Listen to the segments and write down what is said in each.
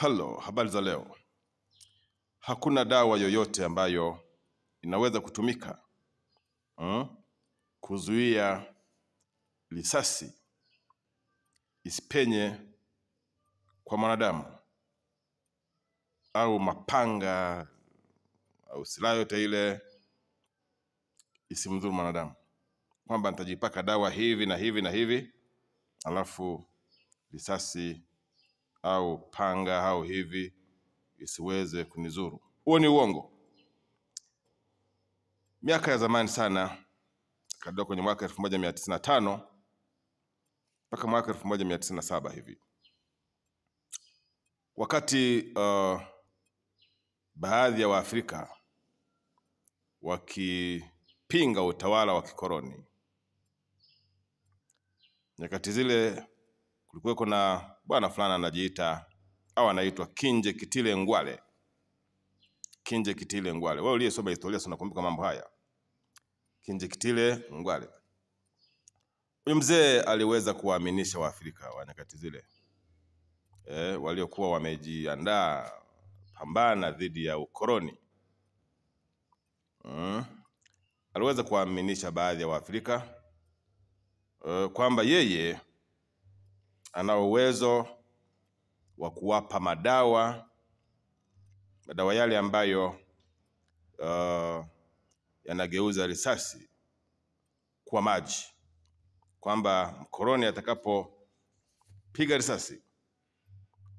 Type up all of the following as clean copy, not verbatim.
Hello, habari za leo. Hakuna dawa yoyote ambayo inaweza kutumika kuzuia risasi isipenye kwa mwanadamu, au mapanga au silaha yote ile isimdhuru mwanadamu. Kwamba nitajipaka dawa hivi na hivi na hivi, alafu risasi au panga au hivi isiweze kunizuru. Huo ni uongo. Miaka ya zamani sana, kabla kwenye mwaka 1995 mpaka mwaka 1997 hivi, wakati baadhi ya Waafrika wakipinga utawala wa kikoloni, nyakati zile kulikuwa kuna bwana fulani anajiita au anaitwa Kinjekitile Ngwale. Kinjekitile Ngwale. Wewe uliyesoma historia unakumbuka mambo haya. Kinjekitile Ngwale. Huyu mzee aliweza kuwaaminisha Waafrika wa nyakati zile waliokuwa wamejiandaa pambana dhidi ya ukoloni. Aliweza kuwaaminisha baadhi ya Waafrika kwamba yeye ana uwezo wa kuwapa madawa yale ambayo yanageuza risasi kuwa maji. Kwamba mkoloni atakapopiga risasi,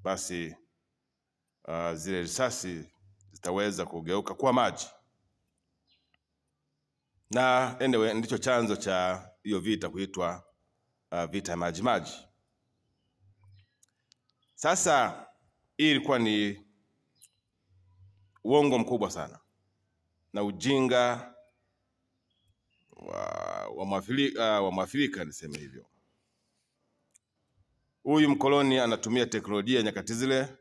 basi zile risasi zitaweza kugeuka kuwa maji. Na anyway, ndicho chanzo cha hiyo vita kuitwa vita ya maji maji. Sasa hii ilikuwa ni uongo mkubwa sana na ujinga wa Mwafrika, niseme hivyo. Huyu mkoloni anatumia teknolojia nyakati zile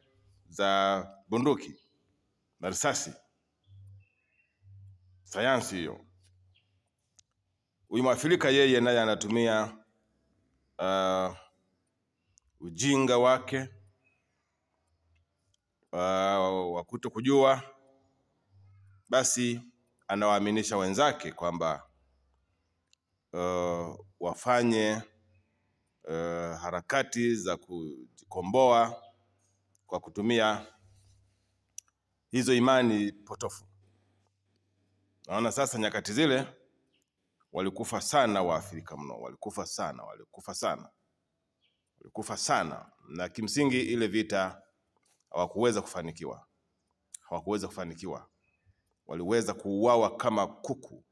za bunduki na risasi, sayansi hiyo. Huyu Mwafrika yeye naye anatumia ujinga wake wa kutokujua, basi anawaaminisha wenzake kwamba wafanye harakati za kujikomboa kwa kutumia hizo imani potofu. Naona sasa nyakati zile walikufa sana Waafrika mno, walikufa sana. Na kimsingi ile vita hawakuweza kufanikiwa. Waliweza kuuawa kama kuku,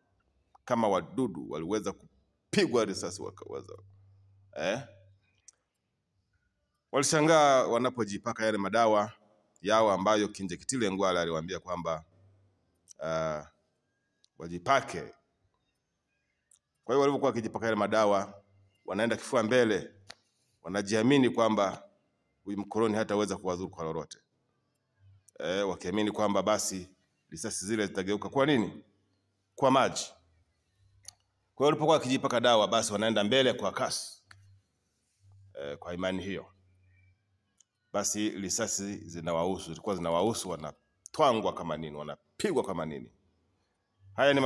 kama wadudu, waliweza kupigwa risasi wakaweza. Walishangaa wanapojipaka yale madawa yao ambayo Kinjekitile Ngwale aliwaambia kwamba wajipake. Kwa hiyo walipokuwa wakijipaka yale madawa, wanaenda kifua mbele, wanajiamini kwamba huyu mkoloni hataweza kuwadhuru kwa lolote. Wakiamini kwamba basi risasi zile zitageuka kwa nini? Kwa maji. Kwa hiyo walipokuwa wakijipaka dawa, basi wanaenda mbele kwa kasi. Kwa imani hiyo, basi risasi zilikuwa zinawahusu, wanatwangwa kama nini, wanapigwa kama nini. Haya ni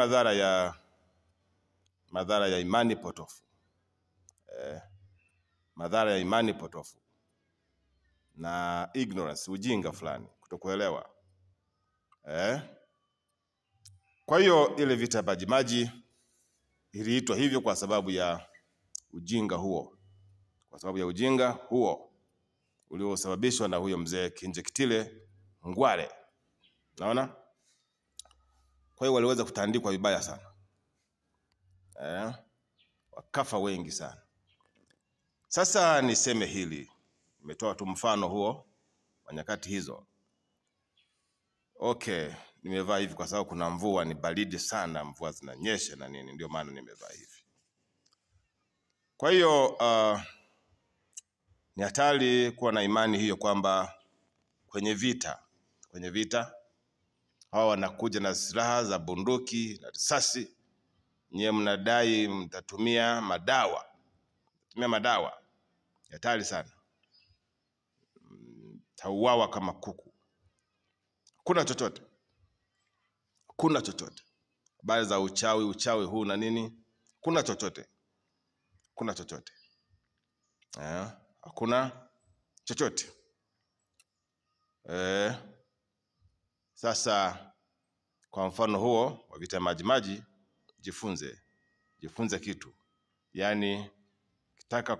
madhara ya imani potofu. Madhara ya imani potofu na ignorance, ujinga fulani, kutokuelewa. Kwa hiyo ile vita maji maji iliitwa hivyo kwa sababu ya ujinga huo. Kwa sababu ya ujinga huo uliosababishwa na huyo mzee Kinjekitile Ngwale. Naona? Kwa hiyo waliweza kutandikwa vibaya sana. Wakafa wengi sana. Sasa niseme hili, nimetoa tu mfano huo wa nyakati hizo. Okay, nimevaa hivi kwa sababu kuna mvua, ni baridi sana, mvua zinanyesha na nini, ndio maana nimevaa hivi. Kwa hiyo ni hatari kuwa na imani hiyo kwamba kwenye vita hawa wanakuja na silaha za bunduki na risasi, nyewe mnadai mtatumia madawa. Hatari sana. utauawa kama kuku. Kuna chochote. Kuna chochote. Habari za uchawi huu na nini? Kuna chochote. Kuna chochote. Hakuna chochote. Sasa kwa mfano huo wa vita maji, jifunze kitu. Yaani kitaka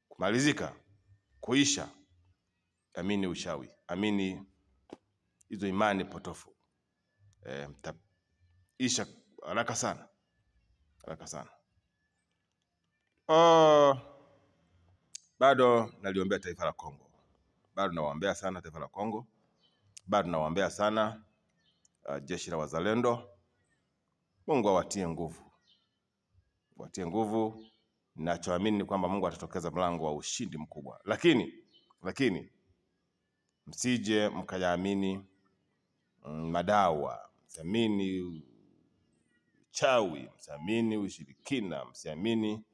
kumalizika, kuisha, amini uchawi, amini hizo imani potofu. Mtaisha haraka sana. Haraka sana. Bado naliombea taifa la Kongo. Bado nawaombea sana taifa la Kongo. Bado nawaombea sana jeshi la wazalendo. Mungu awatie nguvu. Watie nguvu. Ninachoamini ni kwamba Mungu atatokeza mlango wa ushindi mkubwa. Lakini msije mkayaamini madawa, msiamini uchawi, msiamini ushirikina, msiamini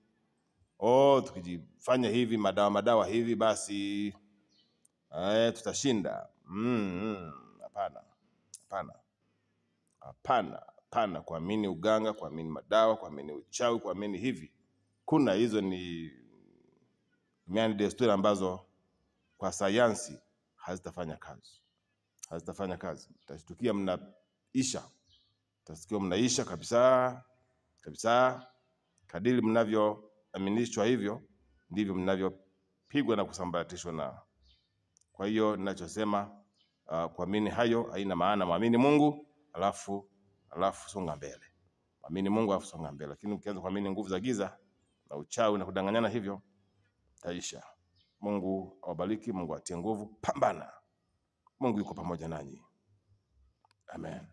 tukijifanya hivi madawa hivi basi tutashinda. Hapana. Kuamini uganga, kuamini madawa, kuamini uchawi, kuamini hivi. Kuna hizo ni desturi ambazo kwa sayansi hazitafanya kazi. Mtashtukia mnaisha. Mtasikia mnaisha kabisa. Kadiri mnavyoaminishwa hivyo ndivyo mnavyopigwa na kusambaratishwa na. Kwa hiyo ninachosema kuamini hayo haina maana. Muamini Mungu alafu songa mbele. Muamini Mungu alafu songa mbele. Lakini ukianza kuamini nguvu za giza na uchawi na kudanganyana hivyo taisha. Mungu awabariki, Mungu atie nguvu, pambana. Mungu yuko pamoja nanyi. Amen.